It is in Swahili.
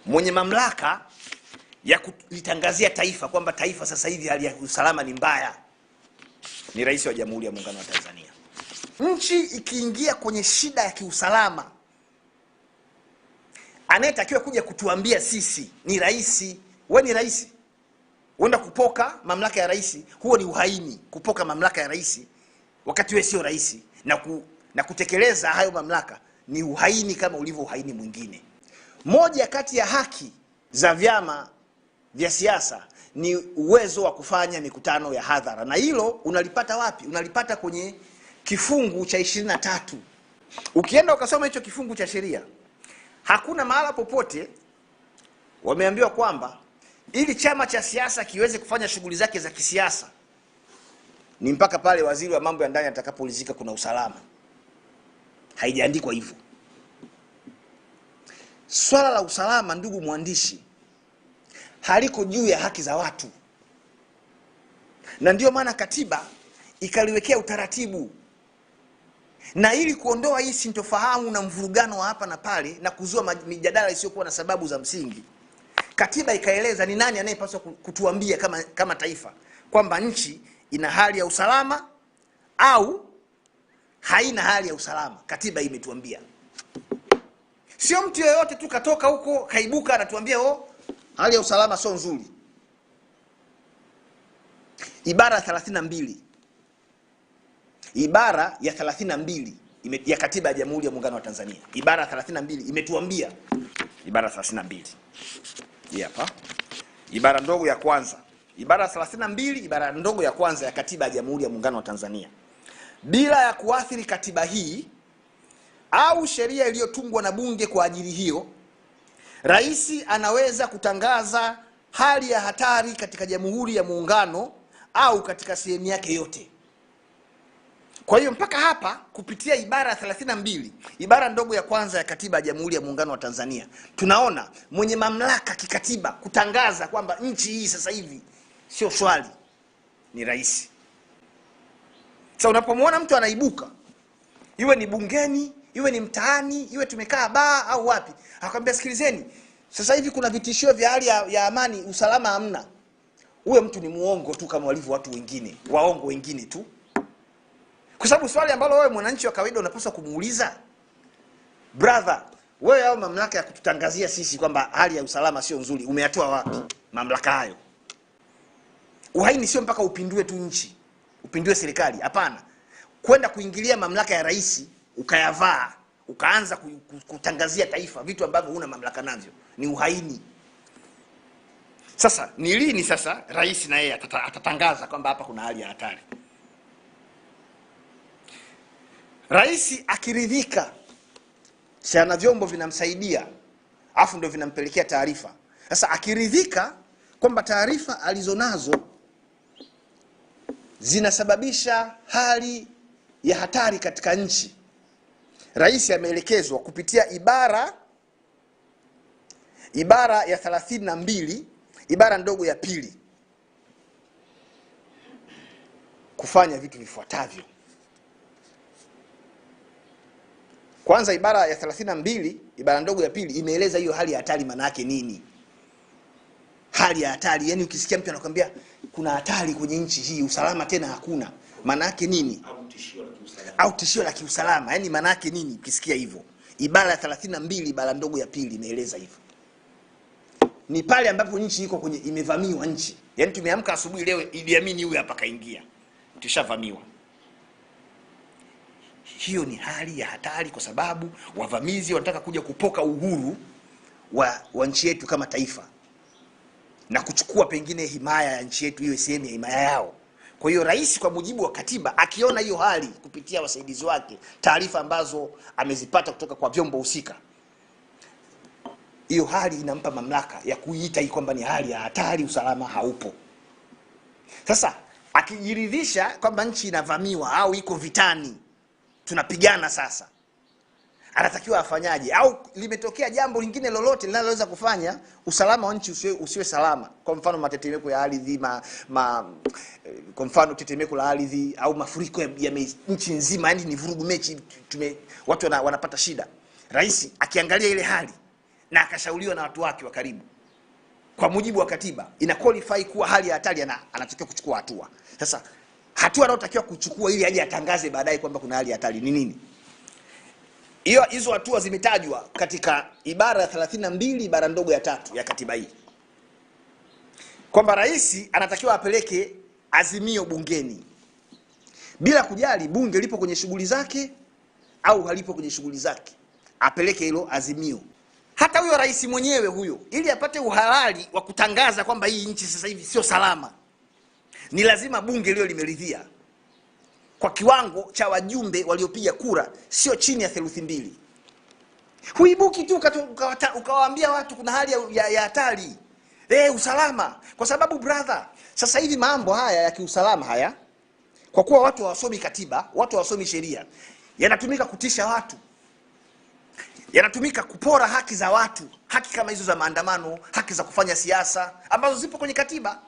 mwenye mamlaka ya kulitangazia taifa kwamba taifa sasa hivi hali ya usalama ni mbaya ni Rais wa Jamhuri ya Muungano wa Tanzania. Nchi ikiingia kwenye shida ya kiusalama, anayetakiwa kuja kutuambia sisi ni rais. Wewe ni rais, uenda kupoka mamlaka ya rais, huo ni uhaini. Kupoka mamlaka ya rais wakati wewe sio rais na kutekeleza hayo mamlaka ni uhaini kama ulivyo uhaini mwingine. Moja kati ya haki za vyama vya siasa ni uwezo wa kufanya mikutano ya hadhara, na hilo unalipata wapi? Unalipata kwenye kifungu cha 23. Ukienda ukasoma hicho kifungu cha sheria, hakuna mahala popote wameambiwa kwamba ili chama cha siasa kiweze kufanya shughuli zake za kisiasa ni mpaka pale waziri wa mambo ya ndani atakapoulizika kuna usalama. Haijaandikwa hivyo. Swala la usalama, ndugu mwandishi, haliko juu ya haki za watu, na ndio maana katiba ikaliwekea utaratibu. Na ili kuondoa hii sintofahamu na mvurugano wa hapa na pale na kuzua mijadala isiyokuwa na sababu za msingi, katiba ikaeleza ni nani anayepaswa kutuambia kama taifa kwamba nchi ina hali ya usalama au haina hali ya usalama. Katiba imetuambia. Sio mtu yeyote tu katoka huko kaibuka anatuambia hali ya usalama sio nzuri. Ibara ya 32. Ibara ya 32 ya Katiba ya Jamhuri ya Muungano wa Tanzania. Ibara ya 32 imetuambia. Ibara ya 32. Hii hapa. Ibara ndogo ya kwanza. Ibara ya 32, ibara ndogo ya kwanza ya Katiba ya Jamhuri ya Muungano wa Tanzania. Bila ya kuathiri katiba hii au sheria iliyotungwa na bunge kwa ajili hiyo, rais anaweza kutangaza hali ya hatari katika Jamhuri ya Muungano au katika sehemu yake yote. Kwa hiyo mpaka hapa kupitia ibara ya 32, ibara ndogo ya kwanza ya Katiba ya Jamhuri ya Muungano wa Tanzania, tunaona mwenye mamlaka kikatiba kutangaza kwamba nchi hii sasa hivi sio swali ni rais. Sasa unapomwona mtu anaibuka, iwe ni bungeni, iwe ni mtaani, iwe tumekaa baa au wapi, akwambia sikilizeni, sasa hivi kuna vitishio vya hali ya amani, usalama hamna. Huyo mtu ni muongo tu kama walivyo watu wengine, waongo wengine tu. Kwa sababu swali ambalo wewe mwananchi wa kawaida unapaswa kumuuliza, brother, wewe au mamlaka ya kututangazia sisi kwamba hali ya usalama sio nzuri, umeyatoa wapi mamlaka hayo? Uhaini sio mpaka upindue tu nchi, upindue serikali, hapana. Kwenda kuingilia mamlaka ya rais ukayavaa, ukaanza kutangazia taifa vitu ambavyo huna mamlaka navyo, ni uhaini. Sasa ni lini sasa rais na yeye atatangaza kwamba hapa kuna hali ya hatari? Rais akiridhika, sana vyombo vinamsaidia, afu ndio vinampelekea taarifa. Sasa akiridhika kwamba taarifa alizonazo zinasababisha hali ya hatari katika nchi, rais ameelekezwa kupitia ibara ya 32, ibara ndogo ya pili, kufanya vitu vifuatavyo. Kwanza, ibara ya 32, ibara ndogo ya pili imeeleza hiyo hali ya hatari maana yake nini. Hali ya hatari, yani ukisikia mtu anakuambia kuna hatari kwenye nchi hii, usalama tena hakuna, maana yake nini? Au tishio la kiusalama, yani maana yake nini ukisikia hivyo? Ibara ya 32, ibara ndogo ya pili imeeleza hivyo. Ni pale ambapo nchi iko kwenye imevamiwa nchi. Yani tumeamka asubuhi leo Idi Amin huyu hapa kaingia, tushavamiwa. Hiyo ni hali ya hatari kwa sababu wavamizi wanataka kuja kupoka uhuru wa nchi yetu kama taifa na kuchukua pengine himaya ya nchi yetu, hiyo sehemu ya himaya yao. Kwa hiyo rais kwa mujibu wa katiba akiona hiyo hali kupitia wasaidizi wake, taarifa ambazo amezipata kutoka kwa vyombo husika, hiyo hali inampa mamlaka ya kuiita hii kwamba ni hali ya hatari, usalama haupo. Sasa akijiridhisha kwamba nchi inavamiwa au iko vitani, tunapigana sasa, anatakiwa afanyaje? Au limetokea jambo lingine lolote linaloweza kufanya usalama wa nchi usiwe salama, kwa mfano matetemeko ya ardhi, kwa mfano tetemeko la ardhi au mafuriko ya nchi nzima, yani ni vurugu mechi, watu wanapata shida. Rais akiangalia ile hali na akashauriwa na watu wake wa karibu, kwa mujibu wa katiba ina qualify kuwa hali ya hatari, anatakiwa kuchukua hatua. Sasa hatua anayotakiwa kuchukua ili aje atangaze baadaye kwamba kuna hali ya hatari ni nini? Hizo hatua zimetajwa katika ibara ya 32 ibara ndogo ya 3 ya katiba hii, kwamba rais anatakiwa apeleke azimio bungeni bila kujali bunge lipo kwenye shughuli zake au halipo kwenye shughuli zake, apeleke hilo azimio. Hata huyo rais mwenyewe huyo, ili apate uhalali wa kutangaza kwamba hii nchi sasa hivi sio salama, ni lazima bunge lio limeridhia kwa kiwango cha wajumbe waliopiga kura sio chini ya 2/3. Huibuki tu ukawaambia watu kuna hali ya hatari, usalama, kwa sababu brother, sasa hivi mambo haya ya kiusalama haya, kwa kuwa watu hawasomi katiba, watu hawasomi sheria, yanatumika kutisha watu, yanatumika kupora haki za watu, haki kama hizo za maandamano, haki za kufanya siasa ambazo zipo kwenye katiba.